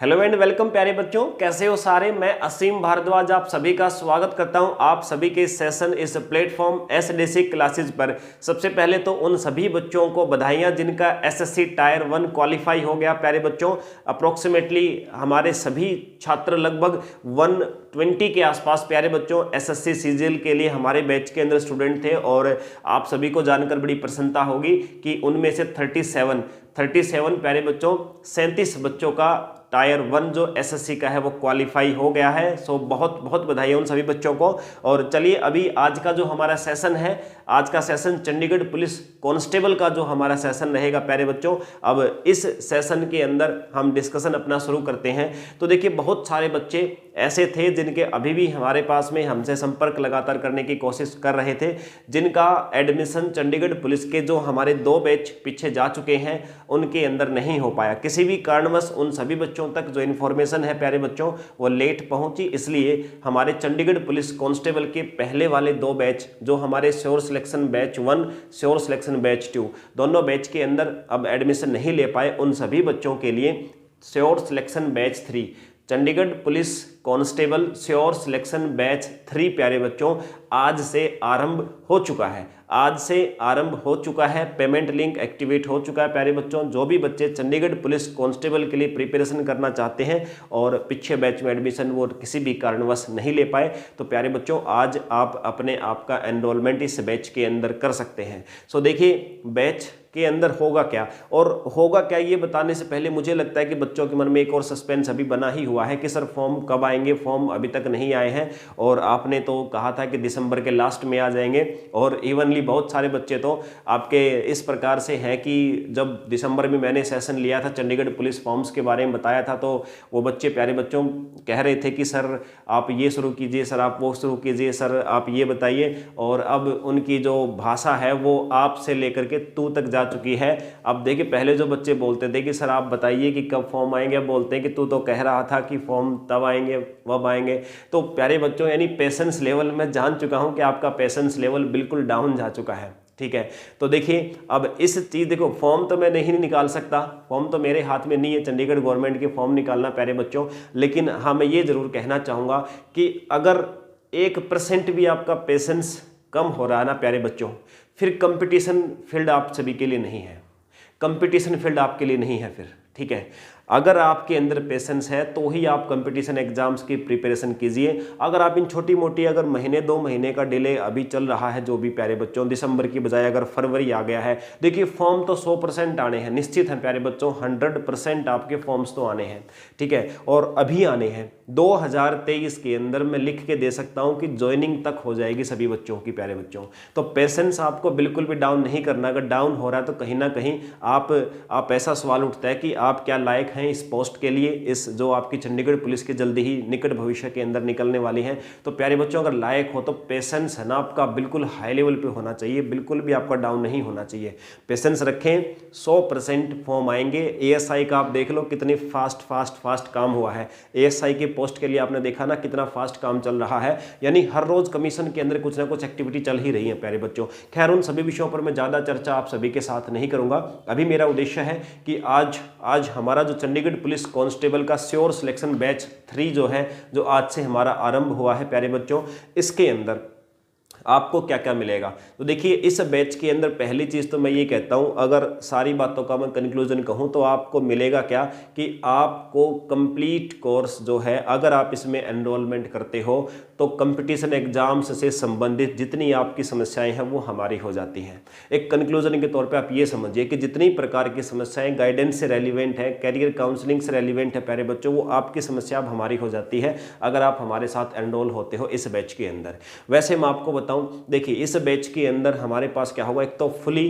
Hello and welcome प्यारे बच्चों, कैसे हो सारे। मैं असीम भारद्वाज आप सभी का स्वागत करता हूं आप सभी के इस सेशन इस प्लेटफॉर्म एसडीसी क्लासेस पर। सबसे पहले तो उन सभी बच्चों को बधाइयां जिनका एसएससी टायर 1 क्वालिफाई हो गया। प्यारे बच्चों, अप्रोक्सीमेटली हमारे सभी छात्र लगभग 120 के आसपास प्यारे बच्चों एसएससी सीजीएल के लिए हमारे बैच के अंदर स्टूडेंट थे। और आप सभी को जानकर बड़ी प्रसन्नता होगी कि उनमें से 37 प्यारे बच्चों 37 बच्चों का टायर 1 जो एसएससी का है वो क्वालिफाई हो गया है। सो बहुत बहुत बधाई उन सभी बच्चों को। और चलिए अभी आज का जो हमारा सेशन है, आज का सेशन चंडीगढ़ पुलिस कांस्टेबल का जो हमारा सेशन रहेगा प्यारे बच्चों। अब इस सेशन के अंदर हम डिस्कशन अपना शुरू करते हैं। तो देखिए, बहुत सारे बच्चे ऐसे थे जिनके अभी भी हमारे पास में हमसे संपर्क लगातार करने की कोशिश कर रहे थे, जिनका एडमिशन चंडीगढ़ पुलिस के जो हमारे 2 बैच पीछे जा चुके हैं उनके अंदर नहीं हो पाया। किसी भी कारणवश उन सभी बच्चों तक जो इन्फॉर्मेशन है प्यारे बच्चों वो लेट पहुंची, इसलिए हमारे चंडीगढ़ पुलिस कांस्टेबल के पहले वाले 2 बैच जो हमारे sure selection batch 1 sure selection batch 2 दोनों बैच के अंदर अब एडमिशन नहीं ले पाए। उन सभी बच्चों के लिए sure selection batch 3 Chandigarh police constable sure selection batch 3 प्यारे बच्चों आज से आरंभ हो चुका है। आज से आरंभ हो चुका है, पेमेंट लिंक एक्टिवेट हो चुका है प्यारे बच्चों। जो भी बच्चे चंडीगढ़ पुलिस कांस्टेबल के लिए प्रिपरेशन करना चाहते हैं और पिछले बैच में एडमिशन वो किसी भी कारणवश नहीं ले पाए, तो प्यारे बच्चों आज आप अपने आप का एनरोलमेंट इस बैच के अंदर कर सकते हैं। सो देखिए, बैच के अंदर होगा क्या और होगा क्या ये बताने से पहले मुझे लगता है कि बच्चों के मन में एक और सस्पेंस अभी बना ही हुआ है कि सर फॉर्म कब आएंगे। फॉर्म अभी तक नहीं आए हैं और आपने तो कहा था कि दिसंबर के लास्ट में आ जाएंगे। और इवनली बहुत सारे बच्चे तो आपके इस प्रकार से हैं कि जब दिसंबर में मैंने सेशन लिया था चंडीगढ़ पुलिस फॉर्म्स के बारे में बताया था, तो वो बच्चे प्यारे बच्चों कह रहे थे कि सर आप ये शुरू कीजिए, सर आप वो शुरू कीजिए, सर आप ये बताइए। और अब उनकी जो भाषा है वो आप से लेकर के तू तक जा चुकी है। अब देखिए, पहले जो बच्चे बोलते थे कि सर आप बताइए कि कब फॉर्म आएंगे, अब बोलते हैं कि तू तो कह रहा था कि फॉर्म तब आएंगे वब आएंगे। तो प्यारे बच्चों, यानी पेशेंस लेवल मैं जान चुका हूं कि आपका पेशेंस लेवल बिल्कुल डाउन जा चुका है। ठीक है, तो देखिए अब इस चीज़, देखो फॉर्म तो मैं नहीं निकाल सकता, फॉर्म तो मेरे हाथ में नहीं है चंडीगढ़ गवर्नमेंट के फॉर्म निकालना प्यारे बच्चों। लेकिन हाँ, मैं ये जरूर कहना चाहूँगा कि अगर 1% भी आपका पेशेंस कम हो रहा है ना प्यारे बच्चों, फिर कंपटीशन फील्ड आप सभी के लिए नहीं है। कंपटीशन फील्ड आपके लिए नहीं है फिर। ठीक है, अगर आपके अंदर पेशेंस है तो ही आप कंपटीशन एग्जाम्स की प्रिपरेशन कीजिए। अगर आप इन छोटी मोटी अगर महीने 2 महीने का डिले अभी चल रहा है, जो भी प्यारे बच्चों दिसंबर की बजाय अगर फरवरी आ गया है, देखिए फॉर्म तो 100% आने हैं, निश्चित है प्यारे बच्चों, 100% आपके फॉर्म्स तो आने हैं। ठीक है, और अभी आने हैं 2023 के अंदर मैं लिख के दे सकता हूं कि ज्वाइनिंग तक हो जाएगी सभी बच्चों की प्यारे बच्चों। तो पेशेंस आपको बिल्कुल भी डाउन नहीं करना। अगर डाउन हो रहा है तो कहीं ना कहीं आप ऐसा सवाल उठता है कि आप क्या लायक हैं इस पोस्ट के लिए, इस जो आपकी चंडीगढ़ पुलिस के जल्दी ही निकट भविष्य के अंदर निकलने वाली है। तो प्यारे बच्चों, अगर लायक हो तो पेशेंस है ना आपका बिल्कुल हाई लेवल पे होना चाहिए, बिल्कुल भी आपका डाउन नहीं होना चाहिए। पेशेंस रखें, 100% फॉर्म आएंगे। एएसआई का आप देख लो कितनी फास्ट काम हुआ है। एएसआई के पोस्ट के लिए आपने देखा ना कितना फास्ट काम चल रहा है, यानी हर रोज कमीशन के अंदर कुछ ना कुछ एक्टिविटी चल ही रही है प्यारे बच्चों। खैर, उन सभी विषयों पर मैं ज़्यादा चर्चा आप सभी के साथ नहीं करूंगा। अभी मेरा उद्देश्य है कि आज हमारा जो चंडीगढ़ पुलिस कांस्टेबल का श्योर सिलेक्शन बैच 3 जो है, जो आज से हमारा आरंभ हुआ है प्यारे बच्चों, इसके अंदर आपको क्या क्या मिलेगा। तो देखिए, इस बैच के अंदर पहली चीज़ तो मैं ये कहता हूँ, अगर सारी बातों का मैं कंक्लूजन कहूँ तो आपको मिलेगा क्या कि आपको कंप्लीट कोर्स जो है, अगर आप इसमें एनरोलमेंट करते हो तो कंपटीशन एग्जाम्स से संबंधित जितनी आपकी समस्याएं हैं वो हमारी हो जाती हैं। एक कंक्लूजन के तौर पे आप ये समझिए कि जितनी प्रकार की समस्याएं गाइडेंस से रेलिवेंट है, कैरियर काउंसलिंग से रेलिवेंट है प्यारे बच्चों, वो आपकी समस्या अब हमारी हो जाती है अगर आप हमारे साथ एनरोल होते हो इस बैच के अंदर। वैसे मैं आपको बताऊं, देखिए इस बैच के अंदर हमारे पास क्या होगा, एक तो फुली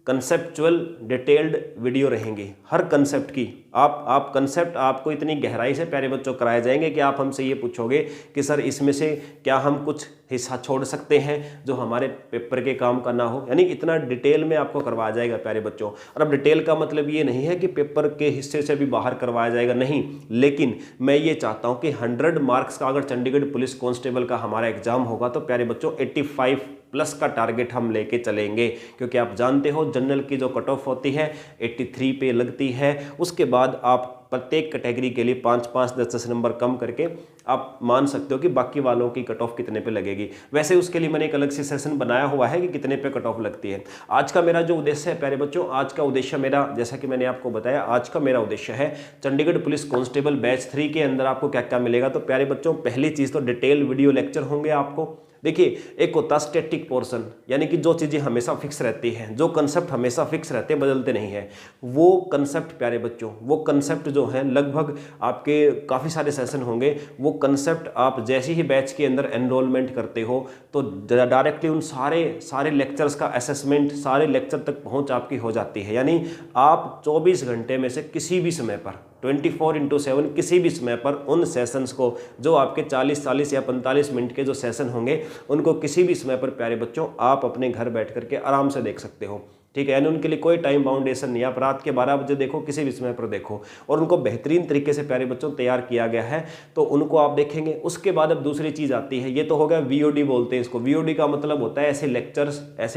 कंसेप्चुअल डिटेल्ड वीडियो रहेंगी हर कंसेप्ट की। आप कंसेप्ट आपको इतनी गहराई से प्यारे बच्चों कराए जाएंगे कि आप हमसे ये पूछोगे कि सर इसमें से क्या हम कुछ हिस्सा छोड़ सकते हैं जो हमारे पेपर के काम का ना हो, यानी इतना डिटेल में आपको करवाया जाएगा प्यारे बच्चों। और अब डिटेल का मतलब ये नहीं है कि पेपर के हिस्से से भी बाहर करवाया जाएगा, नहीं, लेकिन मैं ये चाहता हूँ कि 100 मार्क्स का अगर चंडीगढ़ पुलिस कांस्टेबल का हमारा एग्जाम होगा तो प्यारे बच्चों 85+ का टारगेट हम लेके चलेंगे, क्योंकि आप जानते हो जनरल की जो कट ऑफ होती है 83 पे लगती है। उसके बाद आप प्रत्येक कैटेगरी के लिए 5-5, 10-10 नंबर कम करके आप मान सकते हो कि बाकी वालों की कट ऑफ कितने पे लगेगी। वैसे उसके लिए मैंने एक अलग से सेशन बनाया हुआ है कि कितने पे कट ऑफ लगती है। आज का मेरा जो उद्देश्य है प्यारे बच्चों, आज का उद्देश्य मेरा, जैसा कि मैंने आपको बताया, आज का मेरा उद्देश्य है चंडीगढ़ पुलिस कांस्टेबल बैच 3 के अंदर आपको क्या क्या मिलेगा। तो प्यारे बच्चों, पहली चीज़ तो डिटेल वीडियो लेक्चर होंगे आपको। देखिए, एक होता स्टैटिक पोर्शन, यानी कि जो चीज़ें हमेशा फिक्स रहती हैं, जो कंसेप्ट हमेशा फिक्स रहते हैं, बदलते नहीं हैं, वो कंसेप्ट प्यारे बच्चों, वो कंसेप्ट जो है लगभग आपके काफ़ी सारे सेशन होंगे। वो कंसेप्ट आप जैसे ही बैच के अंदर एनरोलमेंट करते हो तो डायरेक्टली उन सारे लेक्चर्स का असेसमेंट, सारे लेक्चर तक पहुंच आपकी हो जाती है। यानी आप 24 घंटे में से किसी भी समय पर 24/7 किसी भी समय पर उन सेशंस को, जो आपके 40 या 45 मिनट के जो सेशन होंगे, उनको किसी भी समय पर प्यारे बच्चों आप अपने घर बैठ करके आराम से देख सकते हो। ठीक है, यानी उनके लिए कोई टाइम बाउंडेशन नहीं। आप रात के 12 बजे देखो, किसी भी समय पर देखो, और उनको बेहतरीन तरीके से प्यारे बच्चों तैयार किया गया है, तो उनको आप देखेंगे। उसके बाद अब दूसरी चीज़ आती है, ये तो हो गया VOD बोलते हैं इसको। VOD का मतलब होता है ऐसे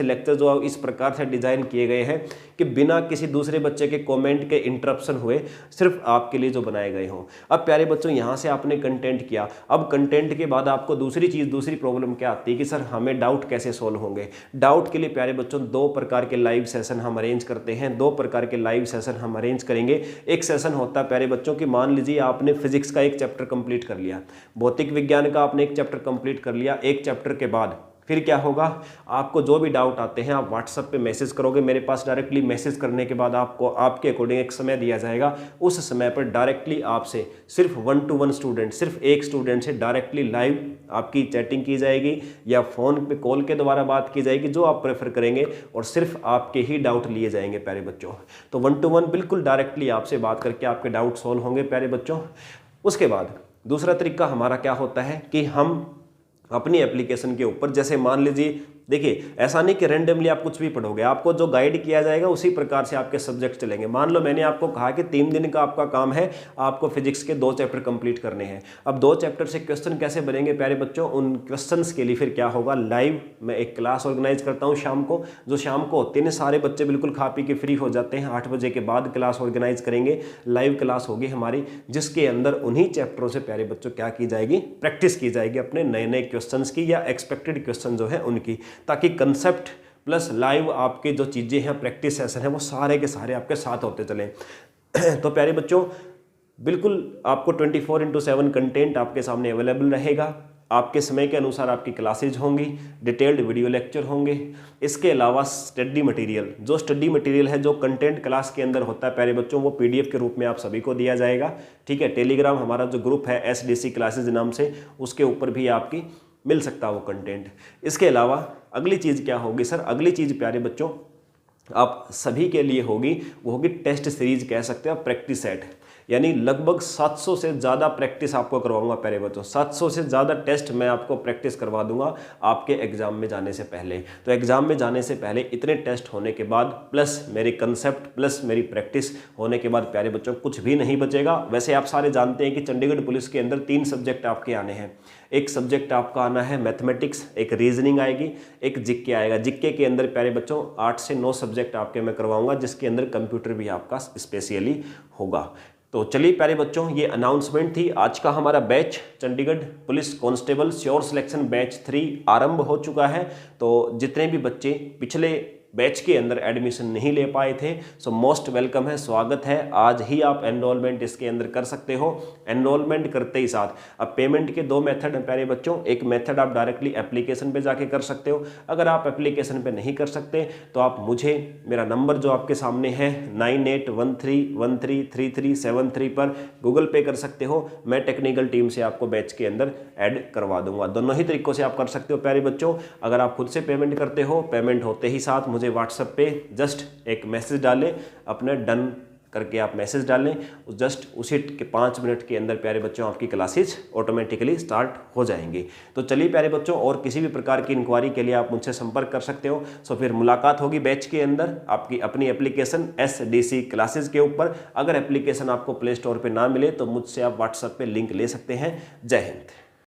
लेक्चर जो इस प्रकार से डिजाइन किए गए हैं कि बिना किसी दूसरे बच्चे के कॉमेंट के इंटरप्शन हुए सिर्फ आपके लिए जो बनाए गए हों। अब प्यारे बच्चों, यहाँ से आपने कंटेंट किया, अब कंटेंट के बाद आपको दूसरी प्रॉब्लम क्या आती है कि सर हमें डाउट कैसे सोल्व होंगे। डाउट के लिए प्यारे बच्चों 2 प्रकार के लाइव सेशन हम अरेंज करते हैं। 2 प्रकार के लाइव सेशन हम अरेंज करेंगे। एक सेशन होता है प्यारे बच्चों कि मान लीजिए आपने फिजिक्स का एक चैप्टर कंप्लीट कर लिया, भौतिक विज्ञान का आपने एक चैप्टर कंप्लीट कर लिया। एक चैप्टर के बाद फिर क्या होगा, आपको जो भी डाउट आते हैं आप व्हाट्सएप पे मैसेज करोगे मेरे पास। डायरेक्टली मैसेज करने के बाद आपको आपके अकॉर्डिंग एक समय दिया जाएगा। उस समय पर डायरेक्टली आपसे सिर्फ 1-to-1 स्टूडेंट, सिर्फ एक स्टूडेंट से डायरेक्टली लाइव आपकी चैटिंग की जाएगी या फ़ोन पे कॉल के द्वारा बात की जाएगी, जो आप प्रेफर करेंगे, और सिर्फ आपके ही डाउट लिए जाएंगे प्यारे बच्चों। तो 1-to-1 बिल्कुल डायरेक्टली आपसे बात करके आपके डाउट सॉल्व होंगे प्यारे बच्चों। उसके बाद दूसरा तरीका हमारा क्या होता है कि हम अपनी एप्लीकेशन के ऊपर, जैसे मान लीजिए, देखिए ऐसा नहीं कि रैंडमली आप कुछ भी पढ़ोगे, आपको जो गाइड किया जाएगा उसी प्रकार से आपके सब्जेक्ट चलेंगे। मान लो मैंने आपको कहा कि 3 दिन का आपका काम है, आपको फिजिक्स के 2 चैप्टर कंप्लीट करने हैं। अब 2 चैप्टर से क्वेश्चन कैसे बनेंगे प्यारे बच्चों, उन क्वेश्चंस के लिए फिर क्या होगा, लाइव मैं एक क्लास ऑर्गेनाइज करता हूँ शाम को, जो शाम को होते हैं, सारे बच्चे बिल्कुल खा पी के फ्री हो जाते हैं। 8 बजे के बाद क्लास ऑर्गेनाइज करेंगे, लाइव क्लास होगी हमारी, जिसके अंदर उन्हीं चैप्टरों से प्यारे बच्चों क्या की जाएगी, प्रैक्टिस की जाएगी अपने नए नए क्वेश्चन की या एक्सपेक्टेड क्वेश्चन जो है उनकी, ताकि कंसेप्ट प्लस लाइव आपके जो चीज़ें हैं, प्रैक्टिस सेशन है, वो सारे के सारे आपके साथ होते चलें। तो प्यारे बच्चों, बिल्कुल आपको 24/7 कंटेंट आपके सामने अवेलेबल रहेगा। आपके समय के अनुसार आपकी क्लासेज होंगी, डिटेल्ड वीडियो लेक्चर होंगे। इसके अलावा स्टडी मटेरियल, जो स्टडी मटेरियल है, जो कंटेंट क्लास के अंदर होता है प्यारे बच्चों, वो PDF के रूप में आप सभी को दिया जाएगा। ठीक है, टेलीग्राम हमारा जो ग्रुप है SDC क्लासेज नाम से, उसके ऊपर भी आपकी मिल सकता है वो कंटेंट। इसके अलावा अगली चीज़ क्या होगी सर, अगली चीज़ प्यारे बच्चों आप सभी के लिए होगी, वो होगी टेस्ट सीरीज, कह सकते हैं प्रैक्टिस सेट। यानी लगभग 700 से ज़्यादा प्रैक्टिस आपको करवाऊंगा प्यारे बच्चों। 700 से ज़्यादा टेस्ट मैं आपको प्रैक्टिस करवा दूंगा आपके एग्जाम में जाने से पहले। तो एग्जाम में जाने से पहले इतने टेस्ट होने के बाद प्लस मेरे कंसेप्ट प्लस मेरी प्रैक्टिस होने के बाद प्यारे बच्चों कुछ भी नहीं बचेगा। वैसे आप सारे जानते हैं कि चंडीगढ़ पुलिस के अंदर 3 सब्जेक्ट आपके आने हैं। एक सब्जेक्ट आपका आना है मैथमेटिक्स, एक रीजनिंग आएगी, एक जीके आएगा। जीके के अंदर प्यारे बच्चों 8 से 9 सब्जेक्ट आपके मैं करवाऊंगा, जिसके अंदर कंप्यूटर भी आपका स्पेशली होगा। तो चलिए प्यारे बच्चों, ये अनाउंसमेंट थी। आज का हमारा batch Chandigarh police constable sure selection batch 3 आरंभ हो चुका है। तो जितने भी बच्चे पिछले बैच के अंदर एडमिशन नहीं ले पाए थे, सो मोस्ट वेलकम है, स्वागत है। आज ही आप एनरोलमेंट इसके अंदर कर सकते हो। एनरोलमेंट करते ही साथ अब पेमेंट के 2 मेथड हैं प्यारे बच्चों। एक मेथड आप डायरेक्टली एप्लीकेशन पे जाके कर सकते हो। अगर आप एप्लीकेशन पे नहीं कर सकते तो आप मुझे, मेरा नंबर जो आपके सामने है 9813133373 पर गूगल पे कर सकते हो। मैं टेक्निकल टीम से आपको बैच के अंदर ऐड करवा दूंगा। दोनों ही तरीकों से आप कर सकते हो प्यारे बच्चों। अगर आप खुद से पेमेंट करते हो, पेमेंट होते ही साथ मुझे व्हाट्सएप पे जस्ट एक मैसेज डालें, अपने डन करके आप मैसेज डालें, जस्ट उसी के 5 मिनट के अंदर प्यारे बच्चों आपकी क्लासेज ऑटोमेटिकली स्टार्ट हो जाएंगी। तो चलिए प्यारे बच्चों, और किसी भी प्रकार की इंक्वायरी के लिए आप मुझसे संपर्क कर सकते हो। सो फिर मुलाकात होगी बैच के अंदर आपकी अपनी एप्लीकेशन SDC क्लासेज के ऊपर। अगर एप्लीकेशन आपको प्ले स्टोर पर ना मिले तो मुझसे आप व्हाट्सएप पे लिंक ले सकते हैं। जय हिंद।